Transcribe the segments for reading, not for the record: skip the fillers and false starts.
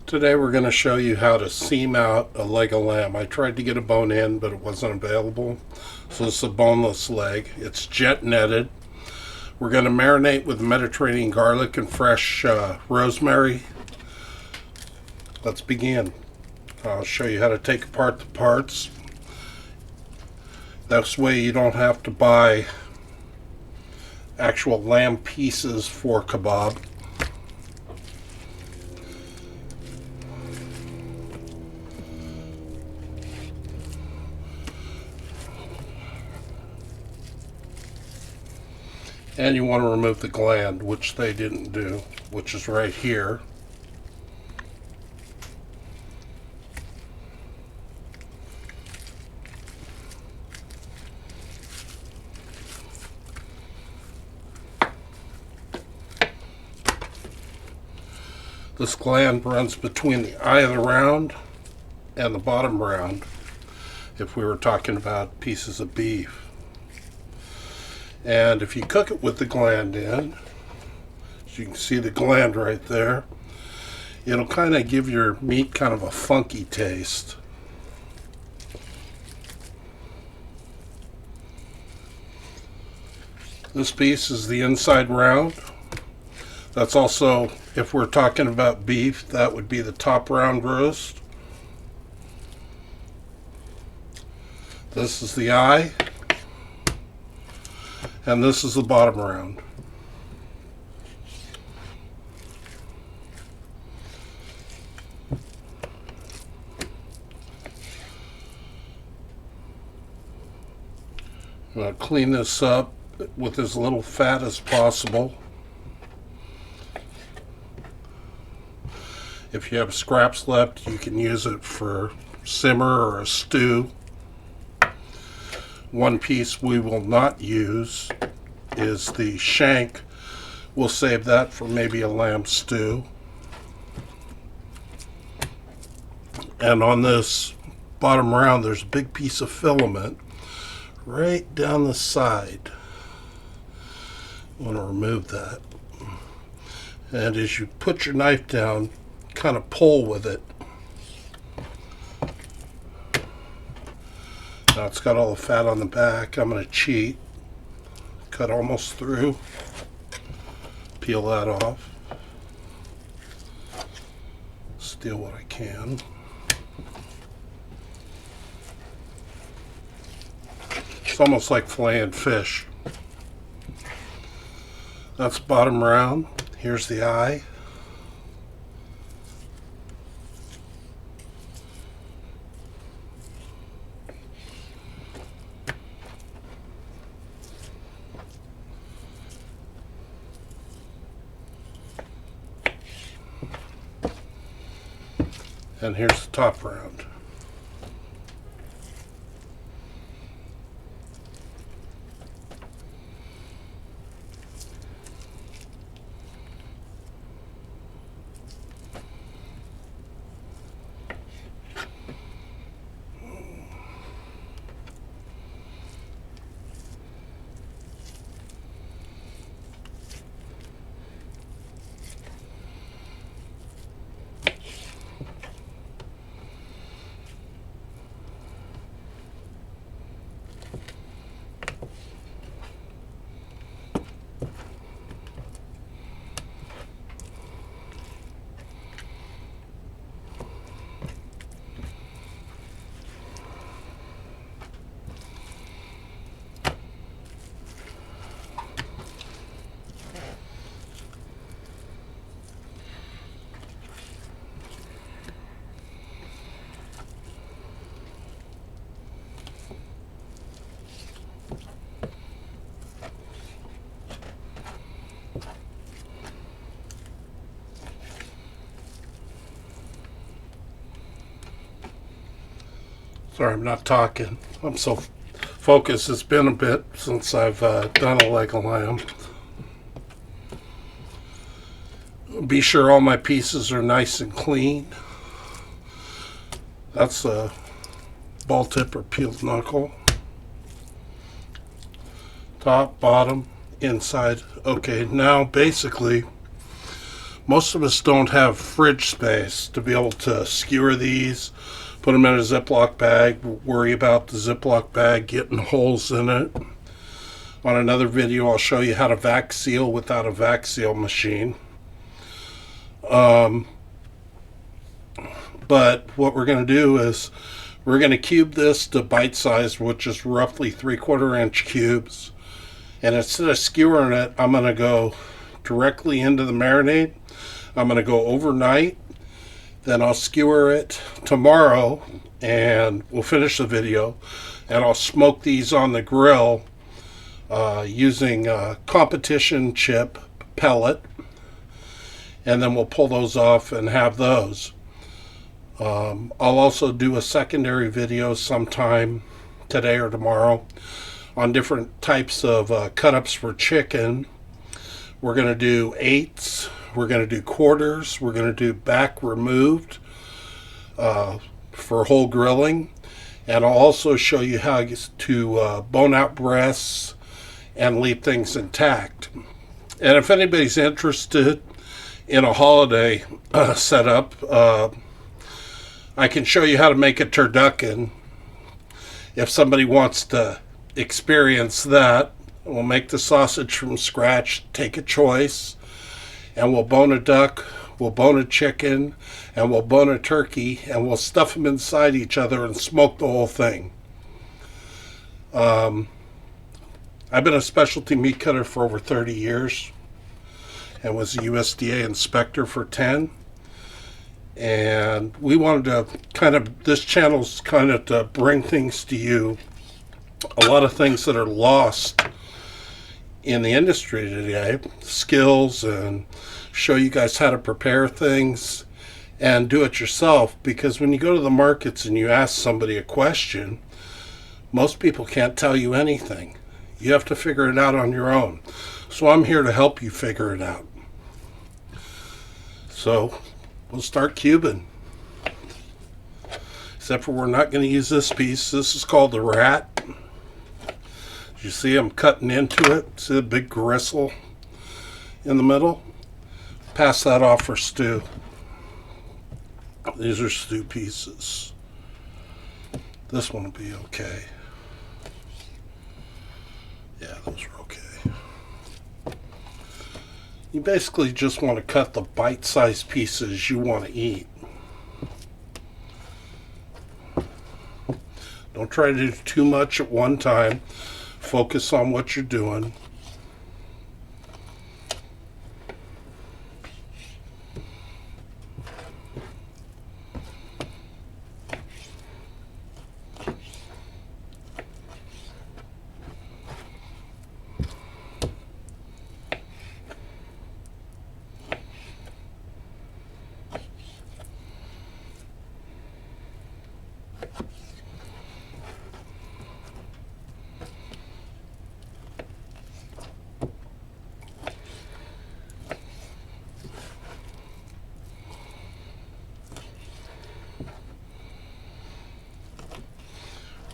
Today we're going to show you how to seam out a leg of lamb. I tried to get a bone in, but it wasn't available. So it's a boneless leg. It's jet netted. We're going to marinate with Mediterranean garlic and fresh rosemary. Let's begin. I'll show you how to take apart the parts. This way you don't have to buy actual lamb pieces for kebab. And you want to remove the gland, which they didn't do, which is right here. This gland runs between the eye of the round and the bottom round, if we were talking about pieces of beef. And if you cook it with the gland in, as you can see the gland right there, it'll kind of give your meat kind of a funky taste. This piece is the inside round. That's also, if we're talking about beef, that would be the top round roast. This is the eye. And this is the bottom round. I'm going to clean this up with as little fat as possible. If you have scraps left, you can use it for simmer or a stew. One piece we will not use is the shank. We'll save that for maybe a lamb stew. And on this bottom round, there's a big piece of filament right down the side. I want to remove that. And as you put your knife down, kind of pull with it. Now it's got all the fat on the back. I'm going to cheat. Cut almost through. Peel that off. Steal what I can. It's almost like filleting fish. That's bottom round. Here's the eye. And here's the top round. Sorry, I'm not talking. I'm so focused. It's been a bit since I've done a leg of lamb. Be sure all my pieces are nice and clean. That's a ball tip or peeled knuckle. Top, bottom, inside. Okay, now basically Most of us don't have fridge space to be able to skewer these, put them in a Ziploc bag, worry about the Ziploc bag getting holes in it. On another video, I'll show you how to vac seal without a vac seal machine. But what we're going to do is we're going to cube this to bite size, which is roughly 3/4 inch cubes. And instead of skewering it, I'm going to go directly into the marinade. I'm going to go overnight. Then I'll skewer it tomorrow and we'll finish the video. And I'll smoke these on the grill using competition chip pellet. And then we'll pull those off and have those. I'll also do a secondary video sometime today or tomorrow on different types of cut-ups for chicken. We're going to do eighths, we're going to do quarters, we're going to do back removed for whole grilling, and I'll also show you how to bone out breasts and leave things intact. And if anybody's interested in a holiday setup, I can show you how to make a turducken. If somebody wants to experience that, we'll make the sausage from scratch, take a choice, and we'll bone a duck, we'll bone a chicken, and we'll bone a turkey, and we'll stuff them inside each other and smoke the whole thing. I've been a specialty meat cutter for over 30 years and was a USDA inspector for 10. And we wanted to this channel's kind of to bring things to you, a lot of things that are lost in the industry today, skills, and show you guys how to prepare things and do it yourself. Because when you go to the markets and you ask somebody a question, most people can't tell you anything. You have to figure it out on your own. So I'm here to help you figure it out. So we'll start cubing. Except for we're not going to use this piece. This is called the rat. You see I'm cutting into it. See the big gristle in the middle? Pass that off for stew. These are stew pieces. This one will be okay. Yeah, those are okay. You basically just want to cut the bite-sized pieces you want to eat. Don't try to do too much at one time. Focus on what you're doing.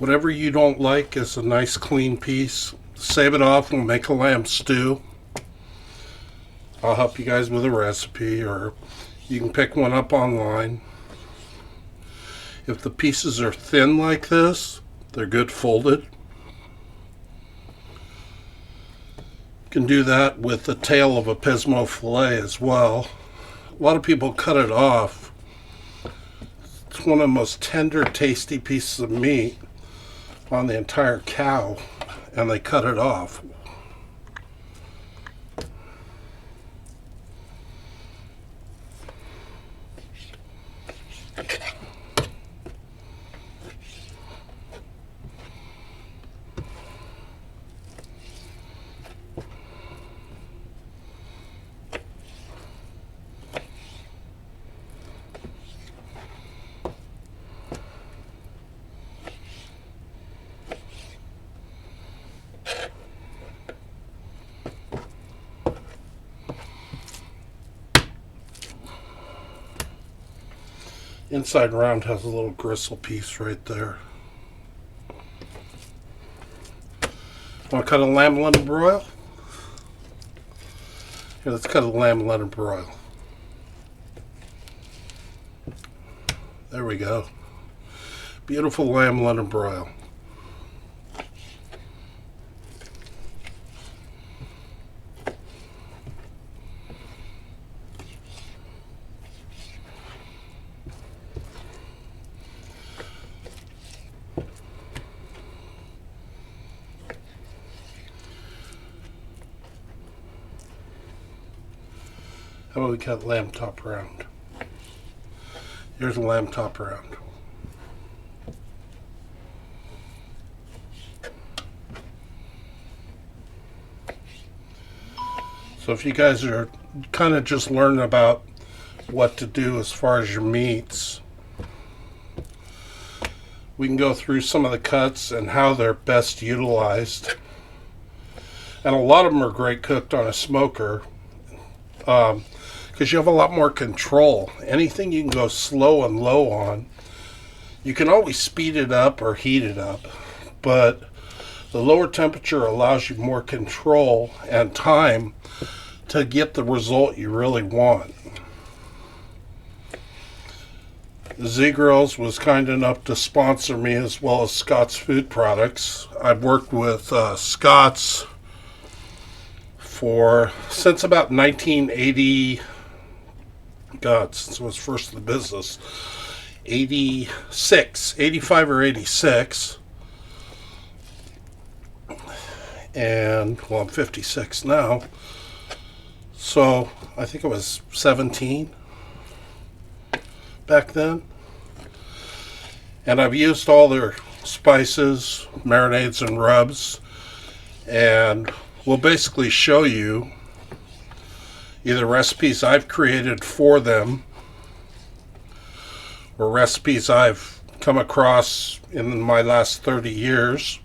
Whatever you don't like is a nice clean piece. Save it off, we'll make a lamb stew. I'll help you guys with a recipe, or you can pick one up online. If the pieces are thin like this, they're good folded. You can do that with the tail of a Pismo fillet as well. A lot of people cut it off. It's one of the most tender, tasty pieces of meat on the entire cow, and they cut it off. Inside round has a little gristle piece right there. Want to cut a lamb and let it broil? Here, let's cut a lamb and let it broil. There we go. Beautiful lamb London broil. How about we cut lamb top round? Here's a lamb top round. So if you guys are kind of just learning about what to do as far as your meats, we can go through some of the cuts and how they're best utilized. And a lot of them are great cooked on a smoker, because you have a lot more control. Anything you can go slow and low on, you can always speed it up or heat it up, but the lower temperature allows you more control and time to get the result you really want. Z-Grills was kind enough to sponsor me, as well as Scott's Food Products. I've worked with Scott's since about 1980. God, since I was first in the business, 85 or 86. And, well, I'm 56 now. So, I think I was 17 back then. And I've used all their spices, marinades, and rubs. And we'll basically show you either recipes I've created for them or recipes I've come across in my last 30 years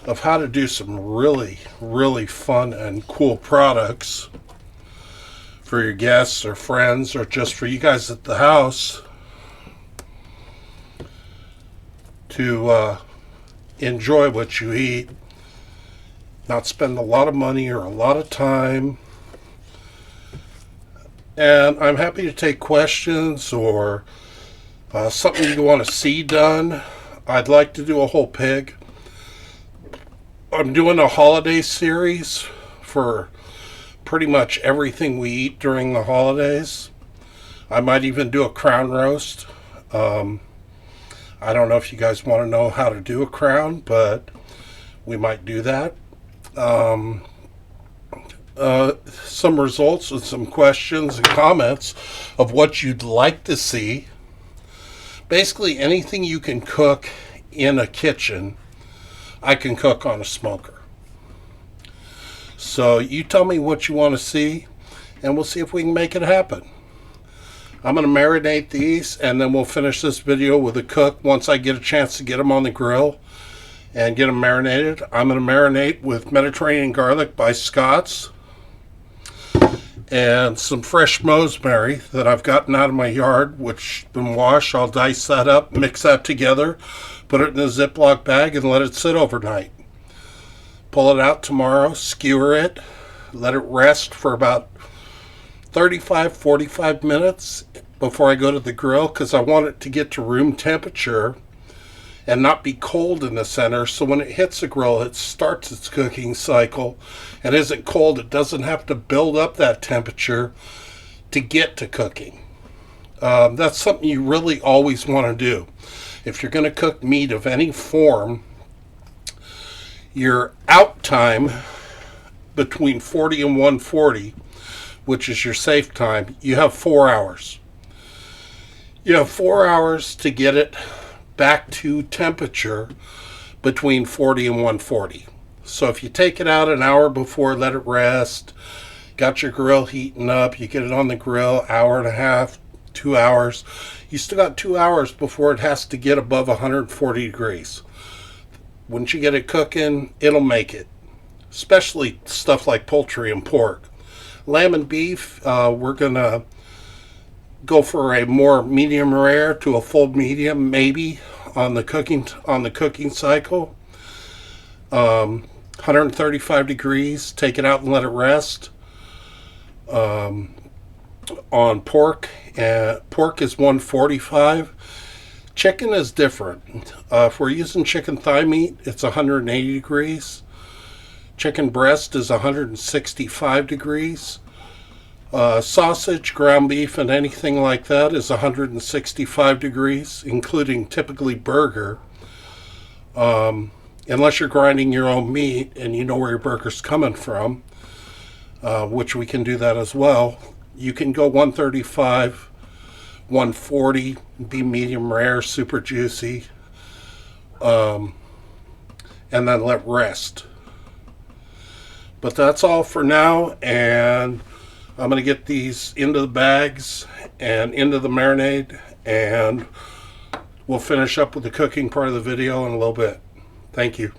of how to do some really, really fun and cool products for your guests or friends, or just for you guys at the house to enjoy what you eat, not spend a lot of money or a lot of time. And I'm happy to take questions or something you want to see done. I'd like to do a whole pig. I'm doing a holiday series for pretty much everything we eat during the holidays. I might even do a crown roast. I don't know if you guys want to know how to do a crown, but we might do that. Some results and some questions and comments of what you'd like to see. Basically anything you can cook in a kitchen, I can cook on a smoker. So you tell me what you want to see, and we'll see if we can make it happen. I'm going to marinate these, and then we'll finish this video with a cook once I get a chance to get them on the grill and get them marinated. I'm going to marinate with Mediterranean garlic by Scott's and some fresh rosemary that I've gotten out of my yard, which has been washed. I'll dice that up, mix that together, put it in a Ziploc bag, and let it sit overnight. Pull it out tomorrow, skewer it, let it rest for about 35-45 minutes before I go to the grill, because I want it to get to room temperature and not be cold in the center, so when it hits the grill it starts its cooking cycle and isn't cold. It doesn't have to build up that temperature to get to cooking. That's something you really always want to do. If you're going to cook meat of any form, your out time between 40 and 140, which is your safe time, you have 4 hours. You have 4 hours to get it back to temperature between 40 and 140. So if you take it out an hour before, let it rest, got your grill heating up, you get it on the grill, hour and a half, 2 hours, you still got 2 hours before it has to get above 140 degrees. Once you get it cooking, it'll make it. Especially stuff like poultry and pork. Lamb and beef, we're gonna go for a more medium rare to a full medium, maybe on the cooking cycle. 135 degrees, take it out and let it rest. On pork, pork is 145, Chicken is different. If we're using chicken thigh meat, it's 180 degrees. Chicken breast is 165 degrees. Sausage, ground beef, and anything like that is 165 degrees, including typically burger. Unless you're grinding your own meat and you know where your burger's coming from, which we can do that as well. You can go 135, 140, be medium rare, super juicy, and then let rest. But that's all for now, and I'm going to get these into the bags and into the marinade, and we'll finish up with the cooking part of the video in a little bit. Thank you.